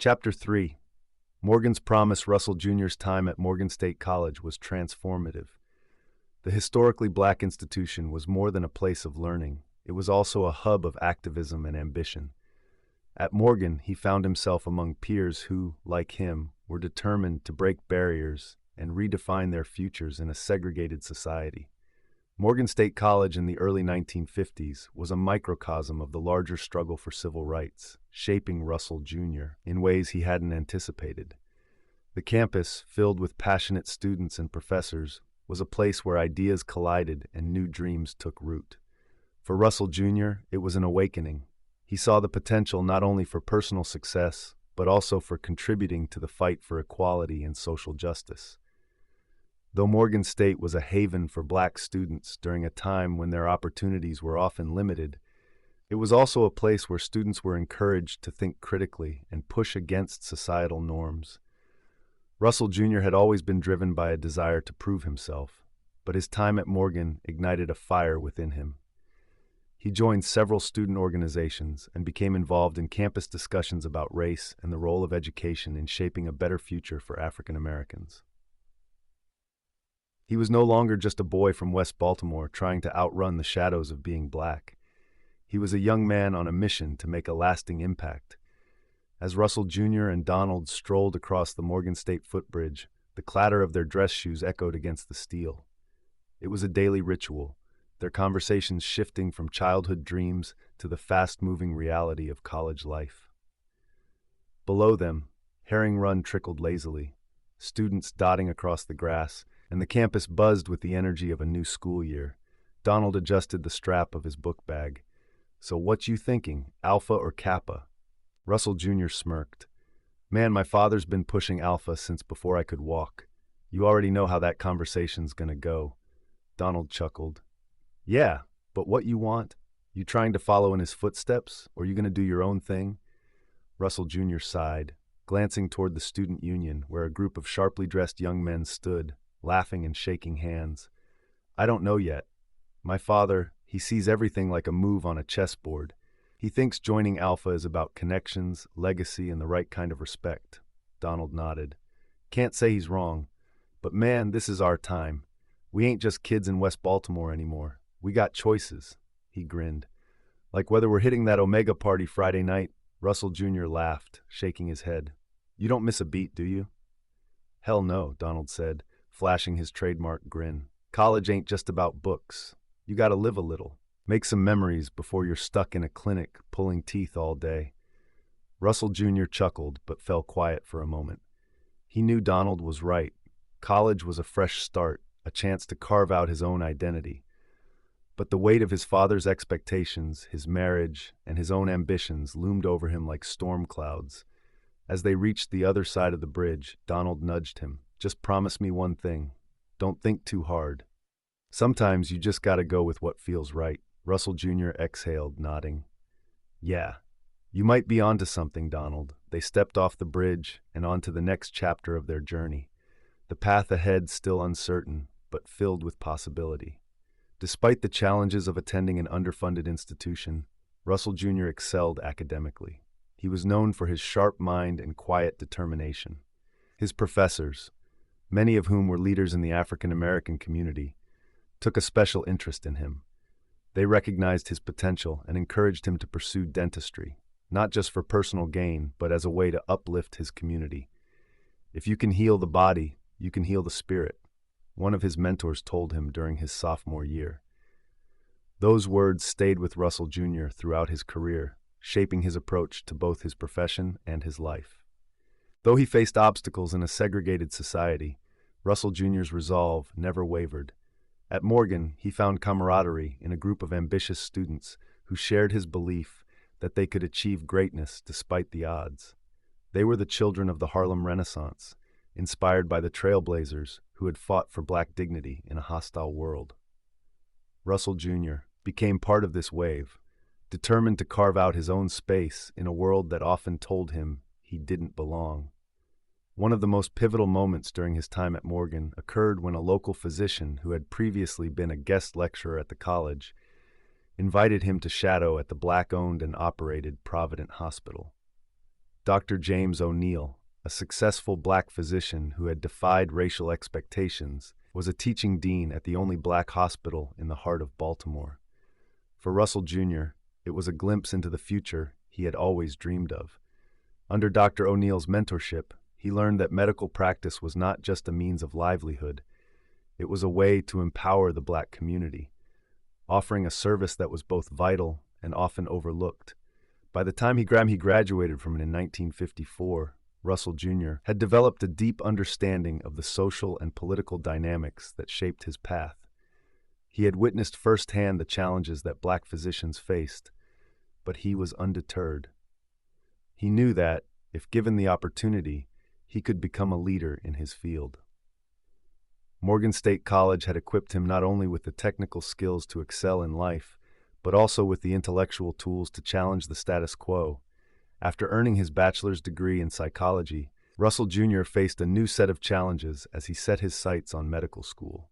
Chapter 3. Morgan's promise. Russell Jr.'s time at Morgan State College was transformative. The historically black institution was more than a place of learning. It was also a hub of activism and ambition. At Morgan, he found himself among peers who, like him, were determined to break barriers and redefine their futures in a segregated society. Morgan State College in the early 1950s was a microcosm of the larger struggle for civil rights, shaping Russell Jr. in ways he hadn't anticipated. The campus, filled with passionate students and professors, was a place where ideas collided and new dreams took root. For Russell Jr., it was an awakening. He saw the potential not only for personal success, but also for contributing to the fight for equality and social justice. Though Morgan State was a haven for black students during a time when their opportunities were often limited, it was also a place where students were encouraged to think critically and push against societal norms. Russell Jr. had always been driven by a desire to prove himself, but his time at Morgan ignited a fire within him. He joined several student organizations and became involved in campus discussions about race and the role of education in shaping a better future for African Americans. He was no longer just a boy from West Baltimore trying to outrun the shadows of being black. He was a young man on a mission to make a lasting impact. As Russell Jr. and Donald strolled across the Morgan State footbridge, the clatter of their dress shoes echoed against the steel. It was a daily ritual, their conversations shifting from childhood dreams to the fast-moving reality of college life. Below them, Herring Run trickled lazily, students dotting across the grass, and the campus buzzed with the energy of a new school year. Donald adjusted the strap of his book bag. "So what you thinking, Alpha or Kappa?" Russell Jr. smirked. "Man, my father's been pushing Alpha since before I could walk. You already know how that conversation's gonna go." Donald chuckled. "Yeah, but what you want? You trying to follow in his footsteps, or you gonna do your own thing?" Russell Jr. sighed, glancing toward the student union where a group of sharply dressed young men stood, laughing and shaking hands. "I don't know yet. My father, he sees everything like a move on a chessboard. He thinks joining Alpha is about connections, legacy, and the right kind of respect." Donald nodded. "Can't say he's wrong. But man, this is our time. We ain't just kids in West Baltimore anymore. We got choices." He grinned. "Like whether we're hitting that Omega party Friday night." Russell Jr. laughed, shaking his head. "You don't miss a beat, do you?" "Hell no," Donald said, flashing his trademark grin. "College ain't just about books. You gotta live a little. Make some memories before you're stuck in a clinic pulling teeth all day." Russell Jr. chuckled but fell quiet for a moment. He knew Donald was right. College was a fresh start, a chance to carve out his own identity. But the weight of his father's expectations, his marriage, and his own ambitions loomed over him like storm clouds. As they reached the other side of the bridge, Donald nudged him. "Just promise me one thing. Don't think too hard. Sometimes you just gotta go with what feels right." Russell Jr. exhaled, nodding. "Yeah, you might be onto something, Donald." They stepped off the bridge and onto the next chapter of their journey. The path ahead still uncertain, but filled with possibility. Despite the challenges of attending an underfunded institution, Russell Jr. excelled academically. He was known for his sharp mind and quiet determination. His professors, many of whom were leaders in the African American community, took a special interest in him. They recognized his potential and encouraged him to pursue dentistry, not just for personal gain, but as a way to uplift his community. "If you can heal the body, you can heal the spirit," one of his mentors told him during his sophomore year. Those words stayed with Russell Jr. throughout his career, shaping his approach to both his profession and his life. Though he faced obstacles in a segregated society, Russell Jr.'s resolve never wavered. At Morgan, he found camaraderie in a group of ambitious students who shared his belief that they could achieve greatness despite the odds. They were the children of the Harlem Renaissance, inspired by the trailblazers who had fought for black dignity in a hostile world. Russell Jr. became part of this wave, determined to carve out his own space in a world that often told him he didn't belong. One of the most pivotal moments during his time at Morgan occurred when a local physician who had previously been a guest lecturer at the college invited him to shadow at the black-owned and operated Provident Hospital. Dr. James O'Neill, a successful black physician who had defied racial expectations, was a teaching dean at the only black hospital in the heart of Baltimore. For Russell Jr., it was a glimpse into the future he had always dreamed of. Under Dr. O'Neill's mentorship, he learned that medical practice was not just a means of livelihood. It was a way to empower the black community, offering a service that was both vital and often overlooked. By the time he graduated from it in 1954, Russell Jr. had developed a deep understanding of the social and political dynamics that shaped his path. He had witnessed firsthand the challenges that black physicians faced, but he was undeterred. He knew that, if given the opportunity, he could become a leader in his field. Morgan State College had equipped him not only with the technical skills to excel in life, but also with the intellectual tools to challenge the status quo. After earning his bachelor's degree in psychology, Russell Jr. faced a new set of challenges as he set his sights on medical school.